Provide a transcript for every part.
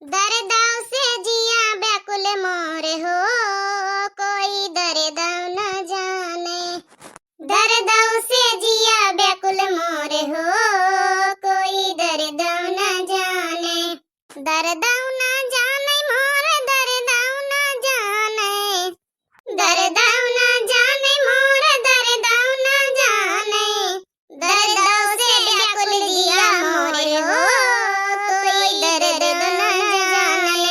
दर्दाव से जिया व्याकुल मोरे हो, कोई दर्दाव न जाने। दर्दाव से जिया व्याकुल मोरे हो, कोई दर्दाव न जाने। दर्दाव न जाने मोर, दर्दाव न जाने। दर्दाव न जाने मोर, दर्दाव न जाने। दर्दाव से व्याकुल जिया मोरे हो, कोई दर्दाव न जाने।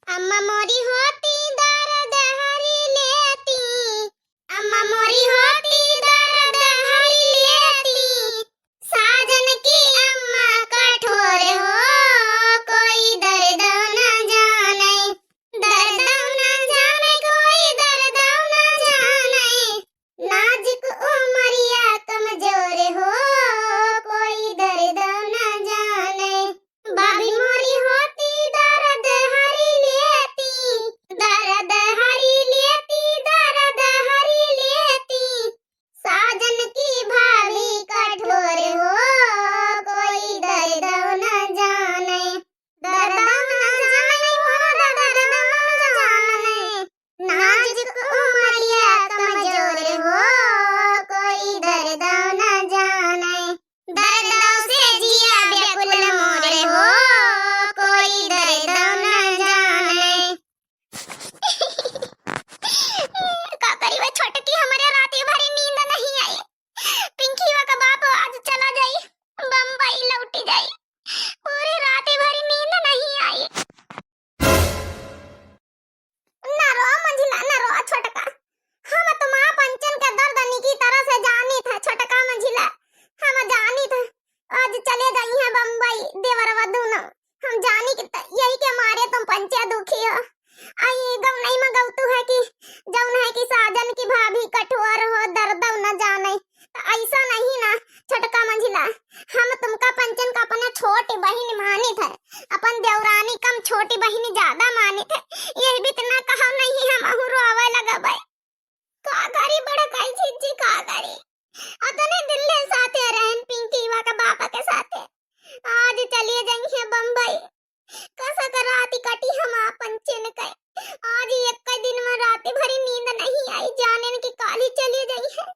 अम्मा मोरी होती दर्द हरी लेती, अम्मा मोरी होती दर्द हरी लेती। साजन की अम्मा कठोर हो, कोई दर्द न जाने। दर्द न जाने, कोई दर्द न जाने। नाजुक उमरिया कमजोर हो, कोई दर्द न जाने। भाभी मोरी होती दर्द हरी लेती, दर्द हरी लेती, दर्द हरी लेती। साजन की भाभी कठोर हो, कोई दर्द न जाने। दर्द न जाने मोर, दर्द न जाने। नाजुक उमरिया कमजोर हो, कोई दर्द न जाने। दर्दाव से जिया व्याकुल मोरे हो, कोई दर्द न जाने। का करी वे छोटकी, हमारे राती भरी नींद नहीं आई। पिंकीवा का बाप आज चला जाई, बम्बई लौटी जाई। पूरी राती भरी नींद नहीं आई। ना रो मंझिला, ना रो छोटका। हम तो मां पंचन के दर्द की तरह से जानी था छोटका मंझिला। हम जानी था आज चले गई हैं बम्बई देवरवा दोनों। हम जानी कि यही के मारे तुम पंचे दुखी हो। आई गम नहीं मगवतु है कि जौन है कि साजन की भाभी कठोर हो, दर्द न जाने। ऐसा नहीं ना छोटका मंझिला, हम तुमका पंचन का अपने छोटी बहन मानी थे, अपन देवरानी कम छोटी बहन ज्यादा मानी थे। यही भी इतना कहा नहीं हम अहु रोवे लगबै। का करी बड़ा काई चीज का करी। अतने दिल्ली साथे रहन पिंकीवा का बापा के साथे। आज चलिए जाई है बम्बई। कैसा कर राती कटी हम पंचन के। आज एक दिन में राती भरी नींद नहीं आई, जाने की काली चली गई है।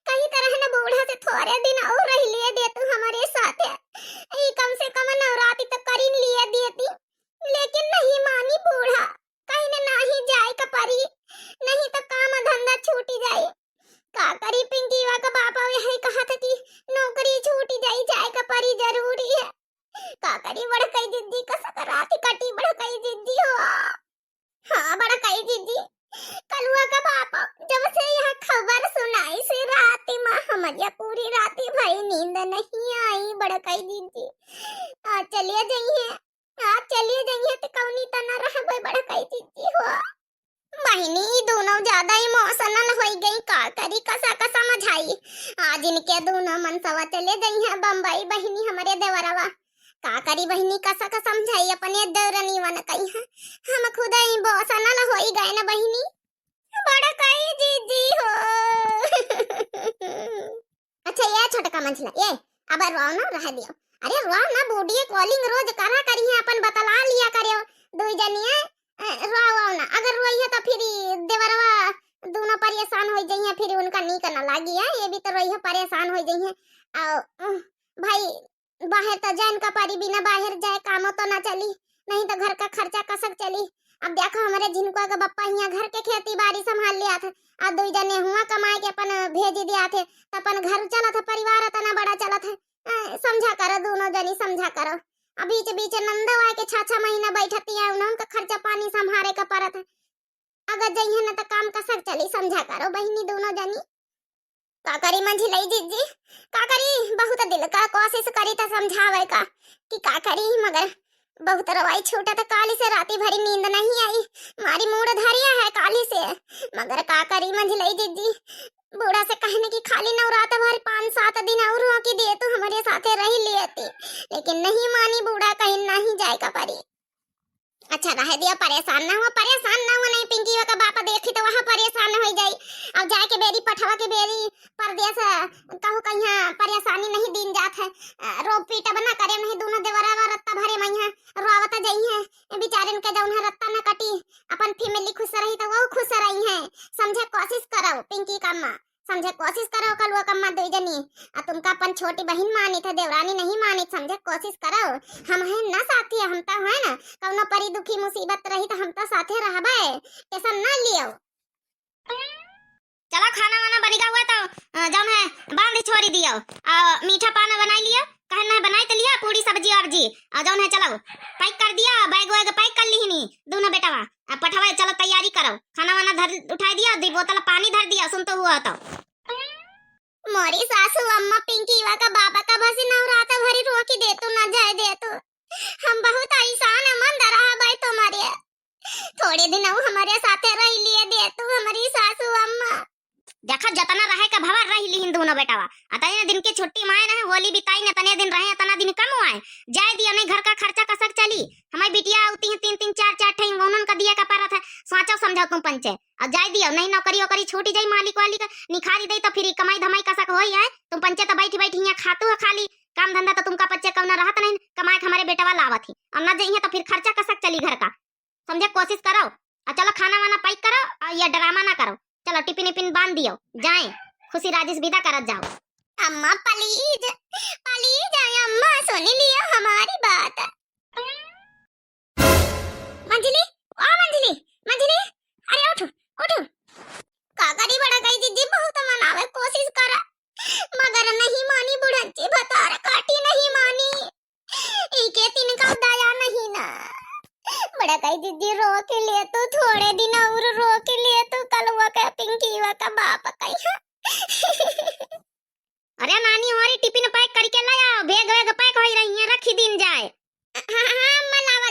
कहीं तरह न बूढ़ा से थोड़े दिन और रह लिए दे तू हमारे साथे। ई कम से कम नवराती तक करी लिए देती, लेकिन नहीं मानी बूढ़ा। कहीं न नहीं जाए कपरी, नहीं तो काम धंधा छूटी जाए। का करी पिंकीवा का बापा यही कहा था कि नौकरी छूटी जाई, जाए कपरी जरूरी है। का करी बड़ा कई जिद्दी का सकराती कटी बड़ा कई जिद्दी हो। हाँ बड़ा कई जिद्दी। कलुआ का बापा जब से यह खबर सुनाई से राती माँ हमारी पूरी राती भाई नींद नहीं आई, बड़ा कई जिद्दी। आज चलिए जाइए, आज चलिए जाइए तो कौनी तना रह गई, बड़ा कई जिद्दी हो। बहिनी दोनों ज्यादा इमोशनल हो गई, का करी कसा कसा समझाई। आज इनके दोनों मनसवा चले गई हैं बम्बई बहिनी हमारे देवरवा। का करी बहिनी कसा का समझाई अपने देवरनी वन कही है। हम खुद इमोशनल हो गए ना बहिनी, बड़ा कई दीदी हो। अच्छा ये छोटका मंझला ये अब रो ना रह दियो। अरे रो ना, वीडियो कॉलिंग रोज करा करी है, अपन बतला लिया करियो दो जनिया। रो ना, अगर रोई है तो फिर देवरवा दोनों परेशान हो जाइए, फिर उनका नी करना लागी है। ये भी तो रोई है परेशान हो जाइए। भाई बाहर तो जान का पारी, बिना बाहर जाए काम तो ना चली, नहीं तो घर का खर्चा कसक चली। अब देखो हमारे झिनकुआ का बप्पा यहाँ घर के खेती बाड़ी संभाल लिया था, आ दो जने हुआ कमाए के अपन भेज दिया थे, तो अपन घर चला था, परिवार इतना बड़ा चला था। समझा करो दोनों जनी, समझा करो। अब बीच बीच नंदवा के 6-6 महीना बैठती है, उनका खर्चा पानी संभाले का पड़त है। अगर जाइए ना तो काम कसक चली, समझा करो बहिनी दोनों जनी। का करी मंझिलाई जीजी, का करी बहुत दिल का कोशिश करी तो समझावे का कि का करी, मगर बहुत रवाई छूटा तो काली से राती भरी नींद नहीं आई। मारी मूड धरिया है काली से, मगर का करी मंझिलाई जीजी। बूढ़ा से कहने की खाली नवरात्र भर 5-7 दिन और रोकी दे तो हमारे साथे रह लेती, लेकिन नहीं मानी बूढ़ा, कहीं नहीं जाए का परी। अच्छा रह दिया, परेशान ना हो, परेशान ना हो। नहीं पिंकी का बापा देखी तो वहाँ परेशान हो जाई। अब जाए के बेरी पठवा के बेरी परदेश कहू कहीं परेशानी नहीं दिन जात है। रोप पीटा बना करे नहीं, दोनों देवरा रत्ता भरे मैया रोवत जाई है। बेचारे के जौन है रत्ता न कटी अपन फैमिली खुश रही तो वो खुश रही है। समझे कोशिश करो पिंकी कम्मा, समझे कोशिश करो कलुआ कम्मा दो जनी। तुमका अपन छोटी बहन मानी थे, देवरानी नहीं मानी। समझे कोशिश करो, हम है ना साथी, हम तो है ना कौनो परी दुखी मुसीबत रही तो हम तो साथे रहबे, टेंशन ना लियो। चलो खाना वाना बनेगा हुआ तो जौन है बांध छोड़ी दियो। मीठा पाना बना लियो, कहना बनाई तो लिया पूरी सब्जी अब्जी जौन है। चलो पैक कर दिया, बैग वैग पैक कर ली दोनों बेटावा। पठावा चलो तैयारी करो, खाना वाना धर उठा दिया, 2 बोतल पानी धर दिया। सुन तो हुआ तो मोरी सासू अम्मा पिंकी वा का बाबा का बसी नवराता भरी रोकी दे तू ना जाए दे तू। हम बहुत आसान है मन रहा भाई तुम्हारे, थोड़े दिन हमारे साथे रह लिए दे तू हमारी सासू अम्मा। देखा जतना रहे का भवर रही ली दोनों बेटावा। अतने दिन की छुट्टी माए ना होली बिताई न, तने दिन रहे तना दिन कम हुआ जाए दिया नहीं। घर का खर्चा कसक चली, हमारी बिटिया आती है 3-3 4-4 ठई उन्होंने का दिया का पारा था। सोचा समझाओ तुम पंचे अब जाए दिया नहीं, नौकरी वोकरी छूटी जाई, मालिक वाली का निखारी दई तो फिर कमाई धमाई कसक होई है। तुम पंचे तो बैठी बैठी यहाँ खातू है खाली, काम धंधा तो तुमका बच्चे कौन रहत नहीं, कमाए हमारे बेटवा लावत ही और न जाइए तो फिर खर्चा कसक चली घर का। समझे कोशिश करो। चलो खाना वाना पैक करो और ये ड्रामा ना करो। चलो टिफिन इपिन बांध दियो, जाए खुशी राजेश विदा करत जाओ। अम्मा प्लीज प्लीज आए अम्मा, सुन लियो हमारी बात। मंजली ओ मंजली मंजली, अरे उठ उठ। काकरी बड़ा गई दीदी बहुत मनावे कोशिश करा मगर नहीं मानी, बुढ़ंची भतार काटी नहीं मानी। इके तीन का दया नहीं ना, बड़ा कई दीदी रो के लिए तो थोड़े दिन और रो के लिए तो कलवा का पिंकी वा का बाप कहीं। अरे नानी हमारी टिफिन पैक करके लाया, बैग वैग पैक हो रही है, रखी दिन जाए। हां मैं लावा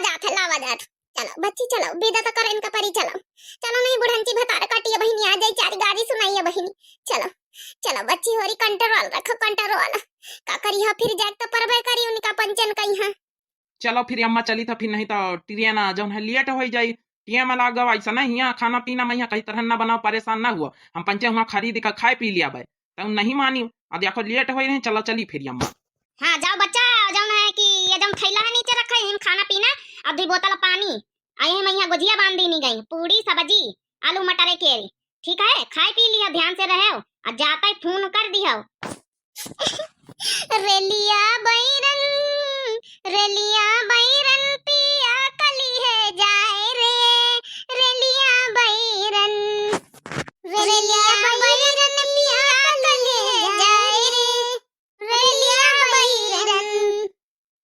जात। चलो बच्ची चलो विदा तो कर इनका परी। चलो चलो नहीं बुढ़ंची भतार काटी बहिनी आ जाई, 4 गाड़ी सुनाई है बहिनी। चलो चलो बच्ची होरी कंट्रोल रखो कंट्रोल। का करी है फिर जाए तो परबे करी उनका पंचन कहीं है। चलो फिर अम्मा चली था, फिर नहीं तो ट्रेन जौन है लेट हो जाई। टिया में लाग ऐसा नहीं, यहाँ खाना पीना मैं यहाँ कहीं तरह ना बनाओ, परेशान ना हुआ। हम पंचे वहाँ खरीद कर खाए पी लिया भाई, तो नहीं मानी देखो लेट हो रहे। चलो चली फिर अम्मा। हाँ जाओ बच्चा, जौन है कि ये जौन थैला है नीचे रखा है खाना पीना और 2 बोतल पानी। आई है मैं यहाँ गुजिया बांध दी नहीं गई, पूरी सब्जी आलू मटर के, ठीक है खाए पी लिया, ध्यान से रहो और जाता ही फोन कर दिया। रेलिया बैरन पिया कली है जाए रे, रेलिया बैरन पिया कली है जाए रे, रेलिया बैरन।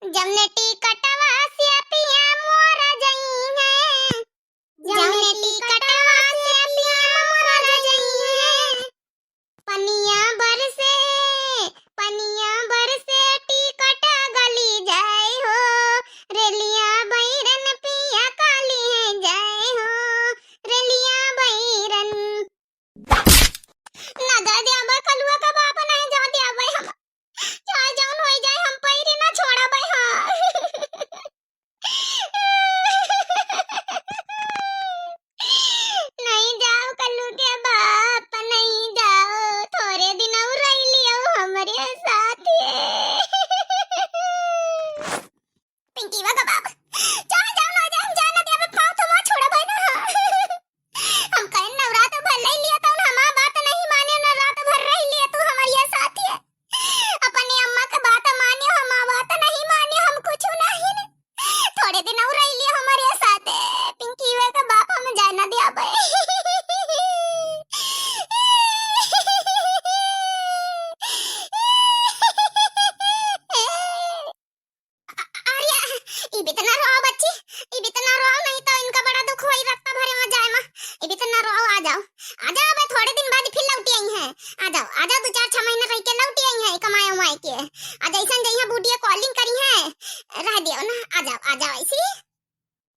जमने टिकटवा से पिया मोरा जई है, जमने टिकटवा से पिया मोरा जई है। पनिया बरसे टिकट गली जाए हो, रेलिया बैरन पिया काली है जाए हो, रेलिया बैरन। ना दे दिया बा कलुआ का बाप नहीं जा दिया भाई, हम चाहे जाऊन हो जाए हम पैरी ना छोड़ा भाई। हां नहीं जाओ कल्लू के बाप नहीं जाओ, थोड़े दिन और रह लियो हमारे साथ। पिंकी वा का बाप चाहे जाओ ना जाओ, जाना दिया मैं पाँव तो छोड़ा भाई ना। हम कहीं नवरात्र भर ले लिया तो हमारा बात नहीं माने, नवरात्र भर रह लिया तो हमारे साथ है। अपनी अम्मा का बात मानियो, हमारा बात नहीं मानियो, हम कुछ नहीं। थोड़े दिन और रह लिया हमारे साथ। पिंकी वा का बाप हमें जाना दिया भाई।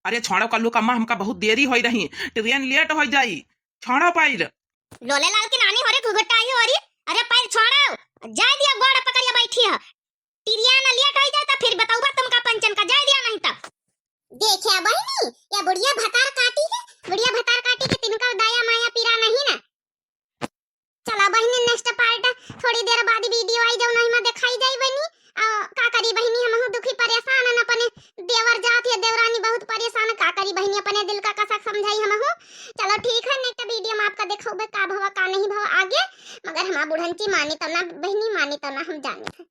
अरे छोड़ो कल्लू कम्मा, हमका बहुत देरी हो रही, ट्रेन लेट हो जाई। छोड़ो पैर। लोले लाल की नानी हो रे घुघटाई हो रही। अरे पैर छोड़ो, जाए दिया गोड़ पकड़िया बैठी है। टिरिया ना लेट हो जाए तो फिर बताऊंगा तुमका पंचन का, जाए दिया नहीं तब। देखिए बहनी या बुढ़िया भतार काटी है, बुढ़िया भतार काटी के तिनका दाया माया पीरा नहीं ना। चला बहनी नेक्स्ट पार्ट थोड़ी देर बाद वीडियो आई जाऊ नहीं में दिखाई जाई बनी। का करी बहनी हम दुखी परेशान न अपने देवर जात है, देवरानी बहुत परेशान का करी समझाई हम हूं। चलो ठीक है, नेक्स्ट वीडियो में आपका देखो का भवा का नहीं भवा आगे, मगर हमार बुढ़न की मानी तो ना बहनी मानी तो ना हम जाने।